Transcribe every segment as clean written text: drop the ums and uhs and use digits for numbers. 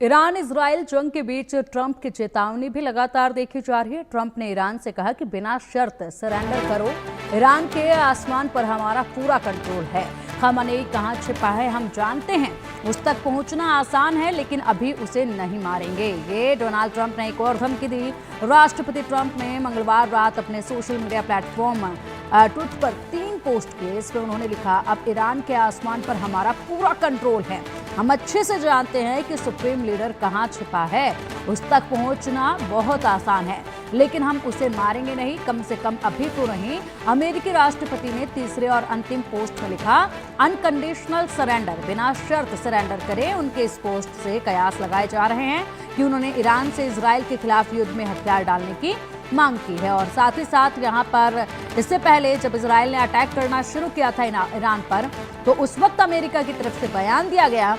Iran Israel जंग के बीच Trump की चेतावनी भी लगातार देखी जा रही है। ट्रंप ने ईरान से कहा कि बिना शर्त सरेंडर करो, ईरान के आसमान पर हमारा पूरा कंट्रोल है। खamenei कहां छिपा है हम जानते हैं, उस तक पहुंचना आसान है लेकिन अभी उसे नहीं मारेंगे। ये डोनाल्ड ट्रंप ने एक और धमकी दी। राष्ट्रपति ट्रंप ने मंगलवार रात अपने सोशल मीडिया प्लेटफॉर्म ट्विटर पर 3 पोस्ट किए। इसमें उन्होंने लिखा, अब ईरान के आसमान पर हमारा पूरा कंट्रोल है। हम अच्छे से जानते हैं कि सुप्रीम लीडर कहां छिपा है, उस तक पहुंचना बहुत आसान है लेकिन हम उसे मारेंगे नहीं, कम से कम अभी तो नहीं। अमेरिकी राष्ट्रपति ने तीसरे और अंतिम पोस्ट में लिखा, अनकंडीशनल सरेंडर, बिना शर्त सरेंडर करें। उनके इस पोस्ट से कयास लगाए जा रहे हैं कि उन्होंने ईरान से इजराइल के खिलाफ युद्ध में हथियार डालने की मांग की है। और साथ ही साथ यहाँ पर इससे पहले जब इजराइल ने अटैक करना शुरू किया था ईरान पर, तो उस वक्त अमेरिका की तरफ से बयान दिया गया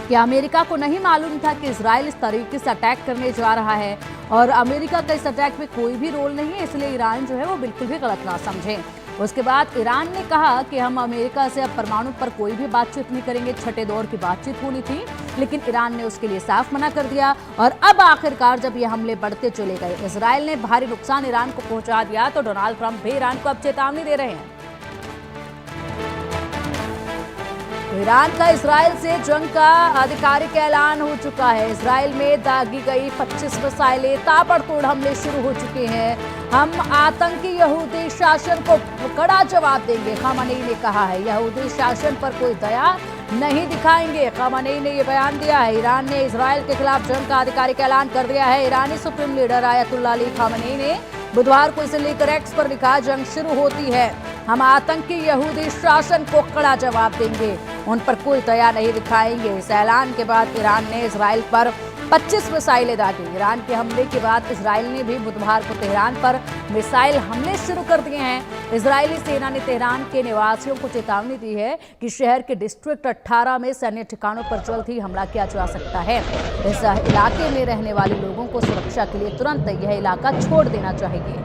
कि अमेरिका को नहीं मालूम था कि इजराइल इस तरीके से अटैक करने जा रहा है और अमेरिका का इस अटैक में कोई भी रोल नहीं है, इसलिए ईरान जो है वो बिल्कुल भी गलत ना समझे। उसके बाद ईरान ने कहा कि हम अमेरिका से अब परमाणु पर कोई भी बातचीत नहीं करेंगे। छठे दौर की बातचीत होनी थी लेकिन ईरान ने उसके लिए साफ मना कर दिया। और अब आखिरकार जब ये हमले बढ़ते चले गए, इजराइल ने भारी नुकसान ईरान को पहुंचा दिया, तो डोनाल्ड ट्रंप भी ईरान को अब चेतावनी दे रहे हैं। ईरान का इजराइल से जंग का आधिकारिक ऐलान हो चुका है। इजराइल में दागी गई 25 मिसाइलें, ताबड़तोड़ हमले शुरू हो चुके हैं। हम आतंकी यहूदी शासन को कड़ा जवाब देंगे, खamenei ने कहा है। यहूदी शासन पर कोई दया नहीं दिखाएंगे, खamenei ने यह बयान दिया है। ईरान ने इजराइल के खिलाफ जंग का आधिकारिक ऐलान कर दिया है। ईरानी सुप्रीम लीडर आयतुल्लाह अली खamenei ने बुधवार को इसे लेकर एक्स पर लिखा, जंग शुरू होती है, हम आतंकी यहूदी शासन को कड़ा जवाब देंगे, उन पर कोई दया नहीं दिखाएंगे। इस ऐलान के बाद ईरान ने इजराइल पर 25 मिसाइलें दागी। ईरान के हमले के बाद इजराइल ने भी बुधवार को तेहरान पर मिसाइल हमले शुरू कर दिए हैं। इजरायली सेना ने तेहरान के निवासियों को चेतावनी दी है कि शहर के डिस्ट्रिक्ट 18 में सैन्य ठिकानों पर जल्द ही हमला किया जा सकता है। इस इलाके में रहने वाले लोगों को सुरक्षा के लिए तुरंत यह इलाका छोड़ देना चाहिए।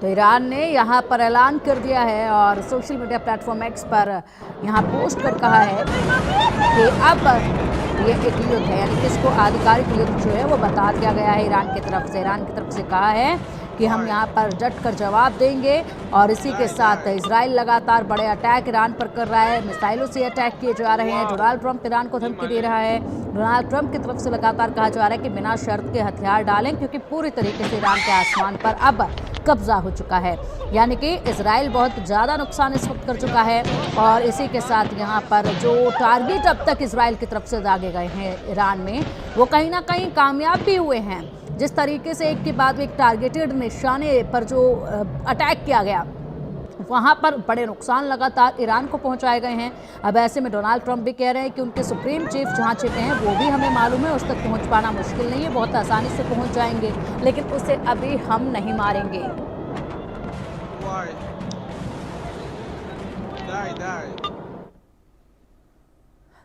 तो ईरान ने यहाँ पर ऐलान कर दिया है और सोशल मीडिया प्लेटफॉर्म एक्स पर यहाँ पोस्ट कर कहा है कि अब ये एक युद्ध है, यानी कि इसको आधिकारिक युद्ध जो है वो बता दिया गया है ईरान की तरफ से। ईरान की तरफ से कहा है कि हम यहाँ पर डट कर जवाब देंगे। और इसी के साथ इजराइल लगातार बड़े अटैक ईरान पर कर रहा है, मिसाइलों से अटैक किए जा रहे हैं। डोनाल्ड ट्रंप ईरान को धमकी दे रहा है। डोनाल्ड ट्रंप की तरफ से लगातार कहा जा रहा है कि बिना शर्त के हथियार डालें, क्योंकि पूरी तरीके से ईरान के आसमान पर अब कब्जा हो चुका है, यानी कि इजराइल बहुत ज़्यादा नुकसान इस वक्त कर चुका है। और इसी के साथ यहाँ पर जो टारगेट अब तक इजराइल की तरफ से दागे गए हैं ईरान में, वो कहीं ना कहीं कामयाब भी हुए हैं। जिस तरीके से एक के बाद एक टारगेटेड निशाने पर जो अटैक किया गया, वहाँ पर बड़े नुकसान लगातार ईरान को पहुँचाए गए हैं। अब ऐसे में डोनाल्ड ट्रंप भी कह रहे हैं कि उनके सुप्रीम चीफ जहाँ छिपे हैं वो भी हमें मालूम है, उस तक पहुँच पाना मुश्किल नहीं है, बहुत आसानी से पहुँच जाएंगे लेकिन उसे अभी हम नहीं मारेंगे।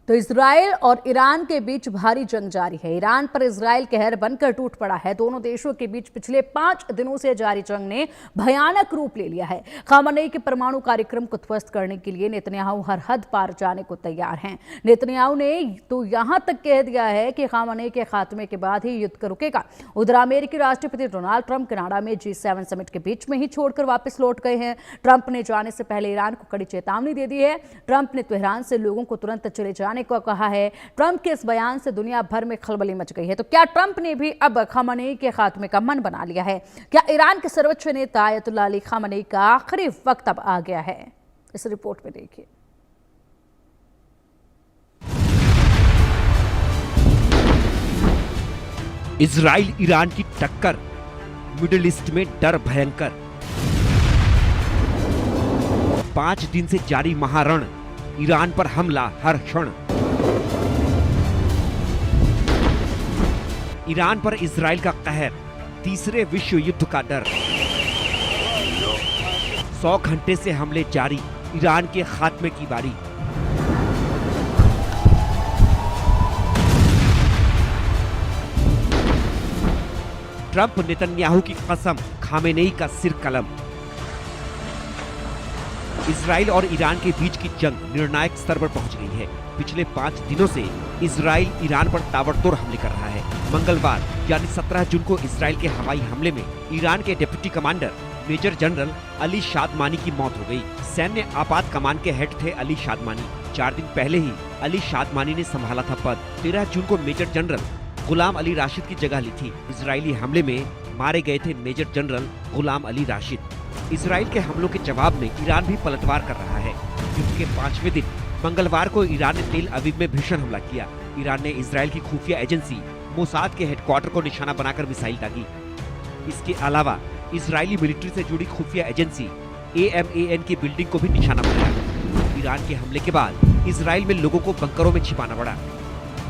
तो इजराइल और ईरान के बीच भारी जंग जारी है। ईरान पर इजराइल कहर बनकर टूट पड़ा है। दोनों देशों के बीच पिछले 5 दिनों से जारी जंग ने भयानक रूप ले लिया है। खamenei के परमाणु कार्यक्रम को ध्वस्त करने के लिए नेतन्याहू हर हद पार जाने को तैयार हैं। नेतन्याहू ने तो यहां तक कह दिया है कि खamenei के खात्मे के बाद ही युद्ध रुकेगा। उधर अमेरिकी राष्ट्रपति डोनाल्ड ट्रंप कनाडा में G7 समिट के बीच में ही छोड़कर वापस लौट गए हैं। ट्रंप ने जाने से पहले ईरान को कड़ी चेतावनी दे दी है। ट्रंप ने तेहरान से लोगों को तुरंत चले जाने को कहा है। ट्रंप के इस बयान से दुनिया भर में खलबली मच गई है। तो क्या ट्रंप ने भी अब खamenei के खात्मे का मन बना लिया है? क्या ईरान के सर्वोच्च नेता आयतुल्लाह अली खamenei का आखिरी वक्त अब आ गया है? इस रिपोर्ट में देखिए। इजराइल ईरान की टक्कर, मिडिल ईस्ट में डर भयंकर। 5 दिन से जारी महारण, ईरान पर हमला हर क्षण। ईरान पर इजराइल का कहर, तीसरे विश्व युद्ध का डर। 100 घंटे से हमले जारी, ईरान के खात्मे की बारी। ट्रंप नेतन्याहू की कसम, खamenei का सिर कलम। इजराइल और ईरान के बीच की जंग निर्णायक स्तर पर पहुंच गई है। पिछले 5 दिनों से इजराइल ईरान पर ताबड़तोड़ हमले कर रहा है। मंगलवार यानी 17 जून को इजराइल के हवाई हमले में ईरान के deputy commander major general Ali Shadmani की मौत हो गई। सैन्य आपात कमान के हेड थे अली शादमानी। 4 दिन पहले ही अली शादमानी ने संभाला था पद। 13 जून को मेजर जनरल गुलाम अली राशिद की जगह ली थी। इजरायली हमले में मारे गए थे major general Ghulam Ali Rashid. Israel के हमलों के जवाब में ईरान भी पलटवार कर रहा है। युद्ध के 5वें दिन मंगलवार को ईरान ने तेल अवीव में भीषण हमला किया। ईरान ने इजराइल की खुफिया एजेंसी मोसाद के हेडक्वार्टर को निशाना बनाकर मिसाइल दागी। इसके अलावा इजरायली मिलिट्री से जुड़ी खुफिया एजेंसी AMAN की बिल्डिंग को भी निशाना बनाया। ईरान के हमले के बाद इजराइल में लोगों को बंकरों में छिपाना पड़ा।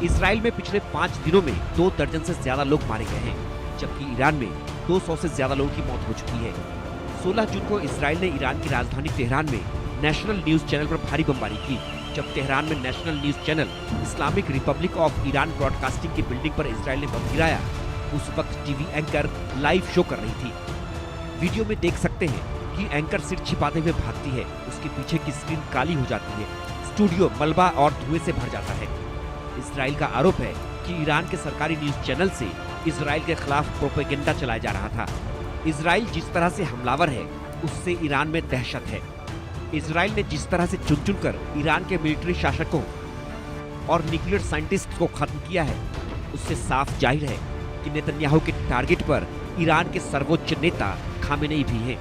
इजराइल में पिछले 5 दिनों में 2 दर्जन से ज्यादा लोग मारे गए हैं, जबकि ईरान में 200 से ज्यादा लोगों की मौत हो चुकी है। 16 जून को इजराइल ने ईरान की राजधानी तेहरान में नेशनल न्यूज चैनल पर भारी बमबारी की। जब तेहरान में national news channel Islamic Republic of Iran broadcasting की बिल्डिंग पर इजराइल ने बम गिराया, उस वक्त टीवी एंकर लाइव शो कर रही थी। वीडियो में देख सकते हैं कि एंकर सिर छिपाते हुए भागती है। उसके पीछे की स्क्रीन काली हो जाती है। स्टूडियो मलबा और धुएं से भर जाता है। इजराइल का आरोप है कि ईरान के सरकारी न्यूज चैनल से इजराइल के खिलाफ प्रोपेगेंडा चलाया जा रहा था। इजराइल जिस तरह से हमलावर है, उससे ईरान में दहशत है। इजराइल ने जिस तरह से चुन चुनकर ईरान के मिलिट्री शासकों और न्यूक्लियर साइंटिस्ट को खत्म किया है, उससे साफ जाहिर है कि नेतन्याहू के टारगेट पर ईरान के सर्वोच्च नेता खामेनेई भी हैं।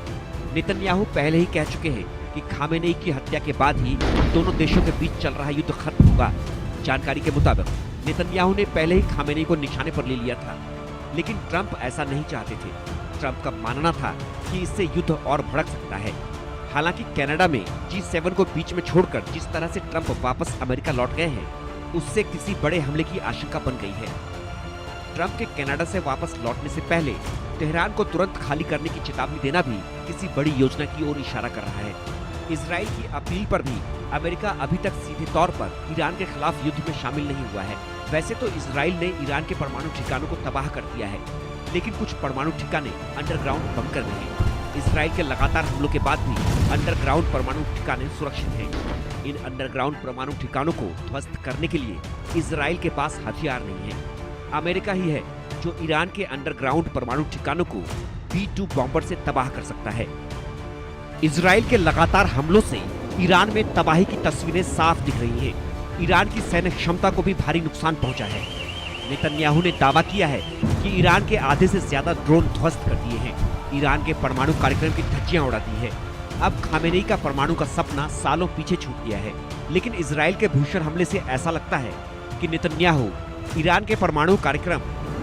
नेतन्याहू पहले ही कह चुके हैं कि खामेनेई की हत्या के बाद ही दोनों देशों के बीच चल रहा युद्ध खत्म होगा। जानकारी के मुताबिक नेतन्याहू ने पहले ही खामेनेई को निशाने पर ले लिया था, लेकिन ट्रंप ऐसा नहीं चाहते थे। ट्रंप का मानना था कि इससे युद्ध और भड़क सकता है। हालांकि कनाडा में G7 को बीच में छोड़कर जिस तरह से ट्रंप वापस अमेरिका लौट गए हैं, उससे किसी बड़े हमले की आशंका बन गई है। ट्रंप के कनाडा से वापस लौटने से पहले तेहरान को तुरंत खाली करने की चेतावनी देना भी किसी बड़ी योजना की ओर इशारा कर रहा है। इजराइल की अपील पर भी अमेरिका अभी तक सीधे तौर पर ईरान के खिलाफ युद्ध में शामिल नहीं हुआ है। वैसे तो इजराइल ने ईरान के परमाणु ठिकानों को तबाह कर दिया है, लेकिन कुछ परमाणु ठिकाने अंडरग्राउंड बंकर में हैं। इजराइल के लगातार हमलों के बाद भी अंडरग्राउंड परमाणु ठिकाने सुरक्षित हैं। इन अंडरग्राउंड परमाणु ठिकानों को ध्वस्त करने के लिए इजराइल के पास हथियार नहीं है। अमेरिका ही है जो ईरान के अंडरग्राउंड परमाणु ठिकानों को B-2 बॉम्बर से तबाह कर सकता है। इजराइल के लगातार हमलों से ईरान में तबाही की तस्वीरें साफ दिख रही हैं। ईरान की सैन्य क्षमता को भी भारी नुकसान पहुंचा है। नेतन्याहू ने दावा किया है कि ईरान के आधे से ज्यादा ड्रोन ध्वस्त कर दिए हैं। ईरान के परमाणु कार्यक्रम की धज्जियां उड़ा दी है। अब खामेनेई का परमाणु का सपना सालों पीछे छूट गया है। लेकिन इजराइल के भीषण हमले से ऐसा लगता है कि नेतन्याहू ईरान के परमाणु कार्यक्रम,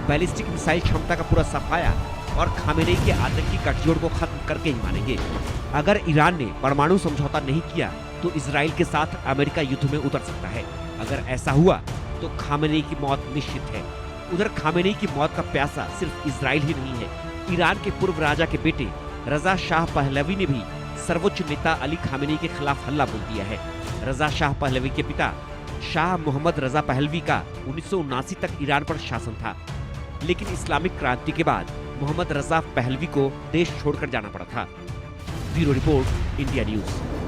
बैलिस्टिक मिसाइल क्षमता का पूरा सफाया और खामेनेई के आतंकी गठजोड़ को खत्म करके ही मानेंगे। अगर ईरान ने परमाणु समझौता नहीं किया तो इजराइल के साथ अमेरिका युद्ध में उतर सकता है। अगर ऐसा हुआ तो खामेनेई की मौत निश्चित है। उधर खामेनेई की मौत का प्यासा सिर्फ इजराइल ही नहीं है। ईरान के पूर्व राजा के बेटे रजा शाह पहलवी ने भी सर्वोच्च नेता अली खामेनेई के खिलाफ हल्ला बोल दिया है। रजा शाह पहलवी के पिता शाह मोहम्मद रजा पहलवी का 1979 तक ईरान पर शासन था, लेकिन इस्लामिक क्रांति के बाद मोहम्मद रजा पहलवी को देश छोड़कर जाना पड़ा था। Bureau report, India news.